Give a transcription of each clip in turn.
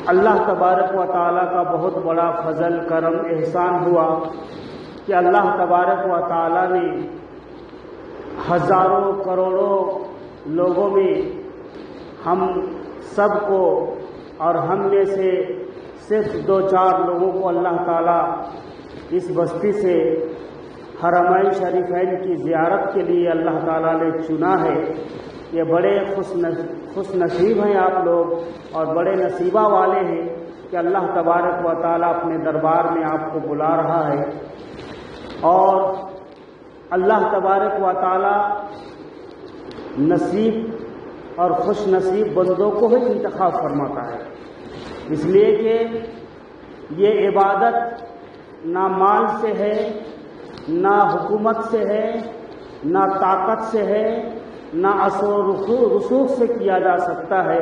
اللہ تبارک و تعالیٰ کا بہت بڑا فضل کرم احسان ہوا کہ اللہ تبارک و تعالیٰ نے ہزاروں کروڑوں لوگوں میں ہم سب کو اور ہم میں سے صرف 2-4 لوگوں کو اللہ تعالیٰ اس بستی سے حرمین شریفین کی زیارت کے لیے اللہ تعالیٰ نے چنا ہے۔ یہ بڑے خوش نصیب ہیں آپ لوگ اور بڑے نصیبہ والے ہیں کہ اللہ تبارک و تعالیٰ اپنے دربار میں آپ کو بلا رہا ہے، اور اللہ تبارک و تعالیٰ نصیب اور خوش نصیب بندوں کو ہی انتخاب فرماتا ہے، اس لیے کہ یہ عبادت نہ مال سے ہے، نہ حکومت سے ہے، نہ طاقت سے ہے، نہ اثر و رسوخ سے کیا جا سکتا ہے۔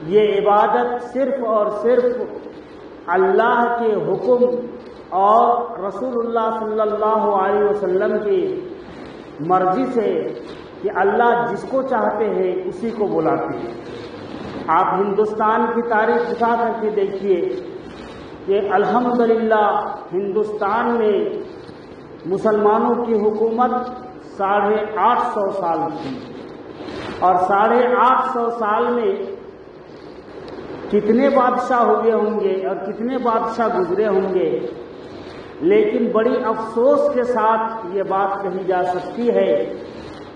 یہ عبادت صرف اور صرف اللہ کے حکم اور رسول اللہ صلی اللہ علیہ وسلم کی مرضی سے، کہ اللہ جس کو چاہتے ہیں اسی کو بلاتے ہیں۔ آپ ہندوستان کی تاریخ اٹھا کر کے دیکھیے کہ الحمدللہ ہندوستان میں مسلمانوں کی حکومت 850 سال کی، اور 850 سال میں کتنے بادشاہ ہوئے ہوں گے اور کتنے بادشاہ گزرے ہوں گے، لیکن بڑی افسوس کے ساتھ یہ بات کہی جا سکتی ہے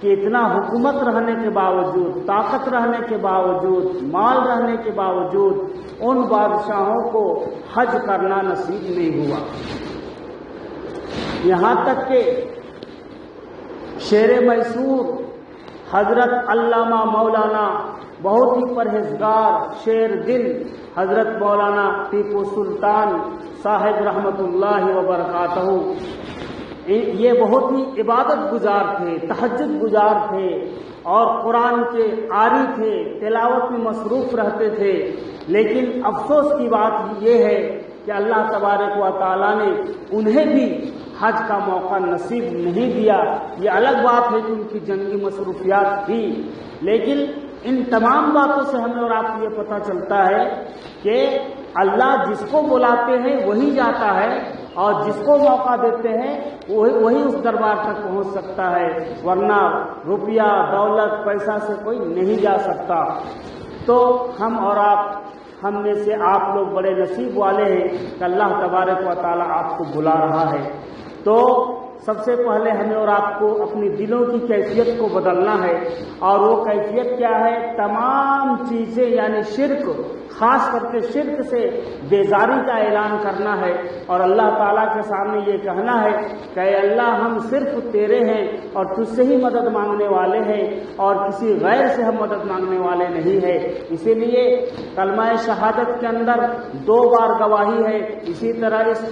کہ اتنا حکومت رہنے کے باوجود، طاقت رہنے کے باوجود، مال رہنے کے باوجود ان بادشاہوں کو حج کرنا نصیب نہیں ہوا۔ یہاں تک کہ شیر میسور حضرت علامہ مولانا بہت ہی پرہیزگار شیر دل حضرت مولانا ٹیپو سلطان صاحب رحمت اللہ وبرکاتہ، یہ بہت ہی عبادت گزار تھے، تہجد گزار تھے، اور قرآن کے قاری تھے، تلاوت میں مصروف رہتے تھے، لیکن افسوس کی بات یہ ہے کہ اللہ تبارک و تعالیٰ نے انہیں بھی حج کا موقع نصیب نہیں دیا۔ یہ الگ بات ہے کہ ان کی جنگی مصروفیات تھی، لیکن ان تمام باتوں سے ہمیں اور آپ کو یہ پتہ چلتا ہے کہ اللہ جس کو بلاتے ہیں وہی جاتا ہے، اور جس کو موقع دیتے ہیں وہی اس دربار تک پہنچ سکتا ہے، ورنہ روپیہ دولت پیسہ سے کوئی نہیں جا سکتا۔ تو ہم اور ہم میں سے آپ لوگ بڑے نصیب والے ہیں کہ اللہ تبارک و تعالیٰ آپ کو بلا رہا ہے۔ تو سب سے پہلے ہمیں اور آپ کو اپنی دلوں کی کیفیت کو بدلنا ہے، اور وہ کیفیت کیا ہے؟ تمام چیزیں یعنی شرک، خاص کر کے شرک سے بیزاری کا اعلان کرنا ہے، اور اللہ تعالیٰ کے سامنے یہ کہنا ہے کہ اے اللہ ہم صرف تیرے ہیں اور تجھ سے ہی مدد مانگنے والے ہیں، اور کسی غیر سے ہم مدد مانگنے والے نہیں ہیں۔ اسی لیے کلمہ شہادت کے اندر 2 بار گواہی ہے، اسی طرح اس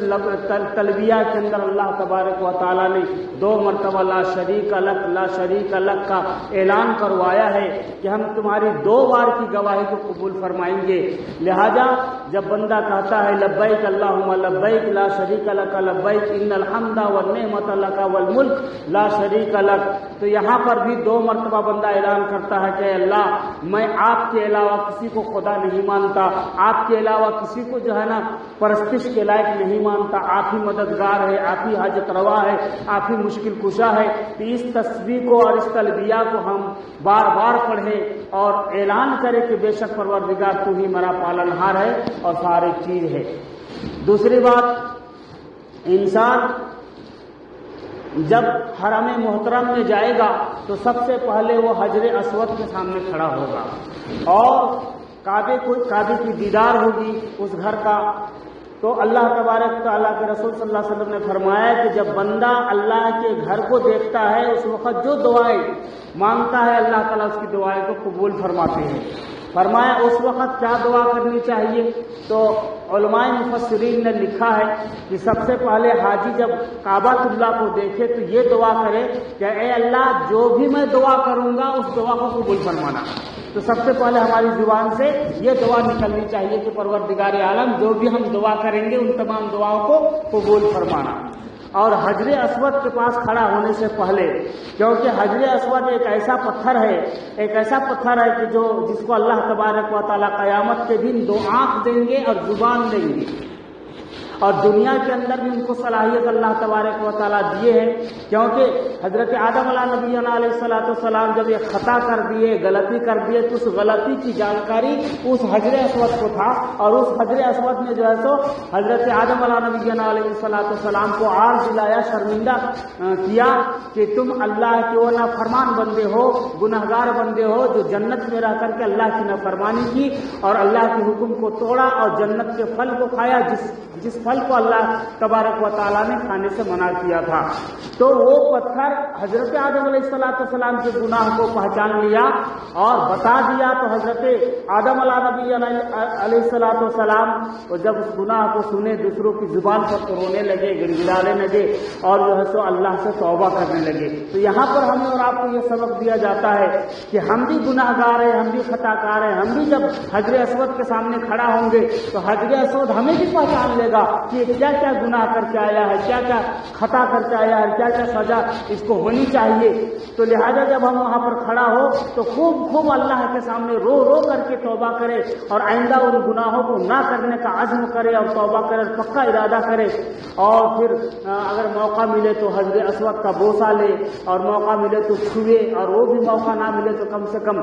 تلبیہ کے اندر اللہ تبارک و تعالیٰ نے 2 مرتبہ لا شریک لک لا شریک لک کا اعلان کروایا ہے کہ ہم تمہاری 2 بار کی گواہی کو قبول فرمائیں گے۔ لہذا جب بندہ کہتا ہے لبیک اللہم لبیک لا شریک لک لبیک ان الحمد والنعمت لک والملک لا شریک لک، تو یہاں پر بھی 2 مرتبہ بندہ اعلان کرتا ہے کہ اللہ میں آپ کے علاوہ کسی کو خدا نہیں مانتا، آپ کے علاوہ کسی کو جو ہے نا پرستش کے لائق نہیں مانتا، آپ ہی مددگار ہے، آپ ہی حاجت روا ہے، آپ ہی مشکل کشا ہے۔ تو اس تسبیح کو اور اس تلبیہ کو ہم بار بار پڑھیں اور اعلان کریں کہ بے شک پروردگار تو ہی میرا پالنہار ہے اور ساری چیز ہے۔ دوسری بات، انسان جب حرم محترم میں جائے گا تو سب سے پہلے وہ حجر اسود کے سامنے کھڑا ہوگا، اور کعبے کی دیدار ہوگی اس گھر کا۔ تو اللہ تبارک تعالیٰ کے رسول صلی اللہ علیہ وسلم نے فرمایا کہ جب بندہ اللہ کے گھر کو دیکھتا ہے اس وقت جو دعائیں مانگتا ہے اللہ تعالیٰ اس کی دعائیں کو قبول فرماتے ہیں۔ فرمایا اس وقت کیا دعا کرنی چاہیے؟ تو علماء مفسرین نے لکھا ہے کہ سب سے پہلے حاجی جب کعبہ اللہ کو دیکھے تو یہ دعا کرے کہ اے اللہ جو بھی میں دعا کروں گا اس دعا کو قبول فرمانا۔ تو سب سے پہلے ہماری زبان سے یہ دعا نکلنی چاہیے کہ پروردگار عالم جو بھی ہم دعا کریں گے ان تمام دعاؤں کو قبول فرمانا۔ اور حجر اسود کے پاس کھڑا ہونے سے پہلے، کیونکہ حجر اسود ایک ایسا پتھر ہے، ایک ایسا پتھر ہے کہ جس کو اللہ تبارک و تعالیٰ قیامت کے دن 2 آنکھ دیں گے اور زبان دیں گے، اور دنیا کے اندر بھی ان کو صلاحیت اللہ تبارک و تعالیٰ دیے ہیں، کیونکہ حضرت آدم علیہ نبینا علیہ الصلوۃ والسلام جب یہ خطا کر دیے، غلطی کر دیے، تو اس غلطی کی جانکاری اس حجر اسود کو تھا، اور اس حجر اسود نے جو ہے سو حضرت آدم علیہ نبینا علیہ الصلوۃ والسلام کو عار دلایا، شرمندہ کیا کہ تم اللہ کے وہ نافرمان بندے ہو، گنہگار بندے ہو، جو جنت میں رہ کر کے اللہ کی نافرمانی کی اور اللہ کے حکم کو توڑا اور جنت کے پھل کو کھایا، جس پھل کو اللہ تبارک و تعالیٰ نے کھانے سے منع کیا تھا۔ تو وہ پتھر حضرت آدم علیہ السلام کے گناہ کو پہچان لیا اور بتا دیا، تو حضرت آدم علیہ نبی علیہ السلام جب اس گناہ کو سنے، دوسروں کی زبان پر تو رونے لگے، گڑگڑانے لگے، اور جو ہے سو اللہ سے توبہ کرنے لگے۔ تو یہاں پر ہمیں اور آپ کو یہ سبق دیا جاتا ہے کہ ہم بھی گناہ گار ہیں، ہم بھی خطا کار ہیں، ہم بھی جب حجر اسود کے سامنے کھڑا ہوں گے تو حجر اسود ہمیں بھی پہچان لے گا کہ کیا کیا گناہ کر کے آیا ہے، کیا کیا خطا کر کے آیا ہے، کیا کیا سزا اس کو ہونی چاہیے۔ تو لہذا جب ہم وہاں پر کھڑا ہو تو خوب اللہ کے سامنے رو کر کے توبہ کرے، اور آئندہ ان گناہوں کو نہ کرنے کا عزم کرے اور توبہ کرے، پکا ارادہ کرے، اور پھر اگر موقع ملے تو حجر اسود کا بوسہ لے، اور موقع ملے تو چھوئے، اور وہ بھی موقع نہ ملے تو کم سے کم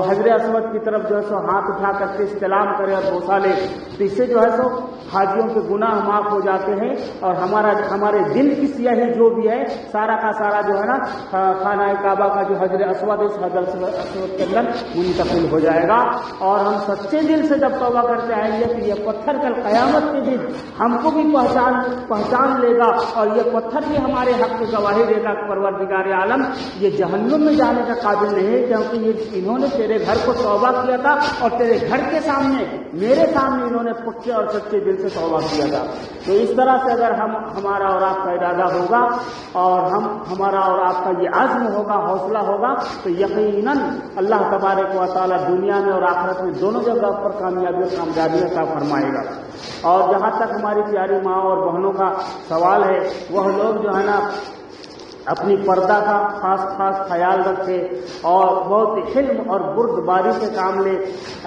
حجر اسود کی طرف جو ہے سو ہاتھ اٹھا کر کے استلام کرے اور بوسہ لے۔ تو اس سے جو ہے سو حاجیوں کے گناہ معاف ہو جاتے ہیں، اور ہمارے دل کی سیاہی جو بھی ہے سارا کا سارا جو ہے نا خانہ کعبہ کا جو حجر اسود ہے، اس حجر اسود کے اندر منتقل ہو جائے گا، اور ہم سچے دل سے جب توبہ کرتے آئیں گے کہ یہ پتھر کل قیامت کے دن ہم کو بھی پہچان لے گا، اور یہ پتھر بھی ہمارے حق کی گواہی دے گا کہ پروردگار عالم یہ جہنم میں جانے کا قابل نہیں ہے، کیونکہ انہوں نے تیرے گھر کو توبہ کیا تھا، اور تیرے گھر کے سامنے، میرے سامنے انہوں نے پکے اور سچے دل سے توبہ کیا تھا۔ تو اس طرح سے اگر ہمارا اور آپ کا ارادہ ہوگا، اور ہمارا اور آپ کا یہ عزم ہوگا، حوصلہ ہوگا، تو یقیناً اللہ تبارک و تعالیٰ دنیا میں اور آخرت میں دونوں جگہ پر کامیابی عطا فرمائے گا۔ اور جہاں تک ہماری پیاری ماں اور بہنوں کا سوال ہے، وہ لوگ جو ہے نا اپنی پردہ کا خاص خیال رکھے، اور بہت حلم اور بردباری سے کام لے۔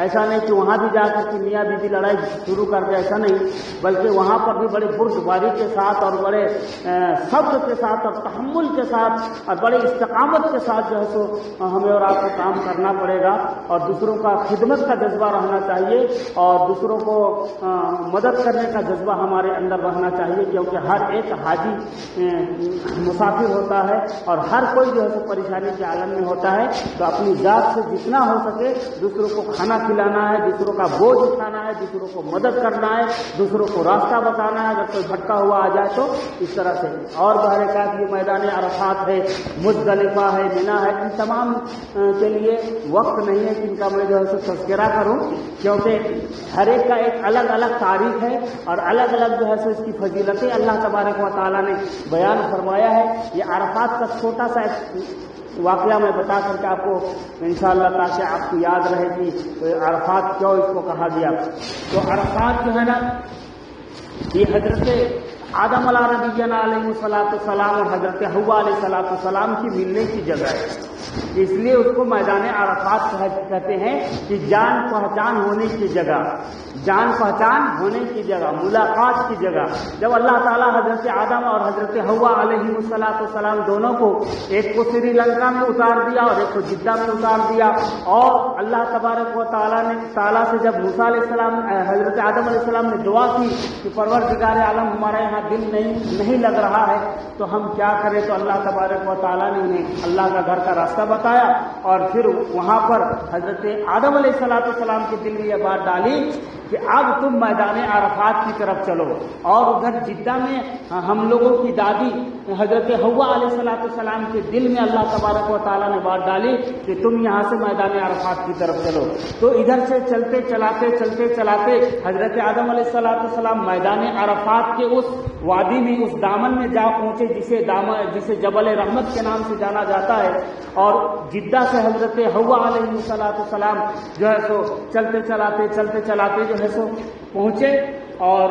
ایسا نہیں کہ وہاں بھی جا کر کے میاں بیوی لڑائی شروع کر دے، ایسا نہیں، بلکہ وہاں پر بھی بڑے بردباری کے ساتھ اور بڑے صبر کے ساتھ اور تحمل کے ساتھ اور بڑے استقامت کے ساتھ جو ہے سو ہمیں اور آپ کو کام کرنا پڑے گا، اور دوسروں کا خدمت کا جذبہ رہنا چاہیے، اور دوسروں کو مدد کرنے کا جذبہ ہمارے اندر رہنا چاہیے، کیونکہ ہر ایک حاجی مسافر ہوتا ہے، اور ہر کوئی جو ہے پریشانی کے عالم میں ہوتا ہے۔ تو اپنی ذات سے جتنا ہو سکے دوسروں کو کھانا کھلانا ہے، دوسروں کا بوجھ اٹھانا ہے، دوسروں کو مدد کرنا ہے، دوسروں کو راستہ بتانا ہے، اگر کوئی بھٹکا ہوا آ جائے تو اس طرح سے۔ اور بہرکات یہ میدان عرفات ہے، مزدلفہ ہے، مینا ہے، ان تمام کے لیے وقت نہیں ہے کہ ان کا میں جو ہے تذکرہ کروں، کیونکہ ہر ایک کا ایک الگ الگ تاریخ ہے، اور الگ الگ جو ہے اس کی فضیلتیں اللہ تبارک و تعالیٰ نے بیان فرمایا ہے۔ یہ عرفات کا چھوٹا سا واقعہ میں بتا کر کے آپ کو انشاءاللہ، تاکہ آپ کو یاد رہے کہ عرفات کیوں اس کو کہا گیا۔ تو عرفات جو ہے نا، یہ حضرت آدم علیہ نبینا علیہ السلام اور حضرت حوا علیہ السلام کی ملنے کی جگہ ہے، اس لیے اس کو میدان عرفات کہتے ہیں کہ جان پہچان ہونے کی جگہ، جان پہچان ہونے کی جگہ، ملاقات کی جگہ۔ جب اللہ تعالیٰ حضرت آدم اور حضرت حوا علیہ السلام دونوں کو، ایک کو سری لنکا میں اتار دیا اور ایک کو جدہ میں اتار دیا، اور اللہ تبارک و تعالیٰ سے جب موسیٰ علیہ السلام، حضرت آدم علیہ السلام نے دعا کی کہ پروردگار عالم ہمارا یہاں دل نہیں لگ رہا ہے تو ہم کیا کریں، تو اللہ تبارک و تعالیٰ نے انہیں اللہ کا گھر کا راستہ بتایا، اور پھر وہاں پر حضرت آدم علیہ السلام کے دل میں یہ بات ڈالی کہ اب تم میدان عرفات کی طرف چلو، اور ادھر جدہ میں ہم لوگوں کی دادی حضرت حوا علیہ السلام کے دل میں اللہ تبارک و تعالیٰ نے بات ڈالی کہ تم یہاں سے میدان عرفات کی طرف چلو۔ تو ادھر سے چلتے چلاتے حضرت آدم علیہ السلام میدان عرفات کے اس وادی میں، اس دامن میں جا پہنچے جسے جبل رحمت کے نام سے جانا جاتا ہے، اور جدہ سے حضرت حوا علیہ السلام جو ہے سو چلتے چلاتے جو ہے سو پہنچے، اور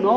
9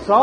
100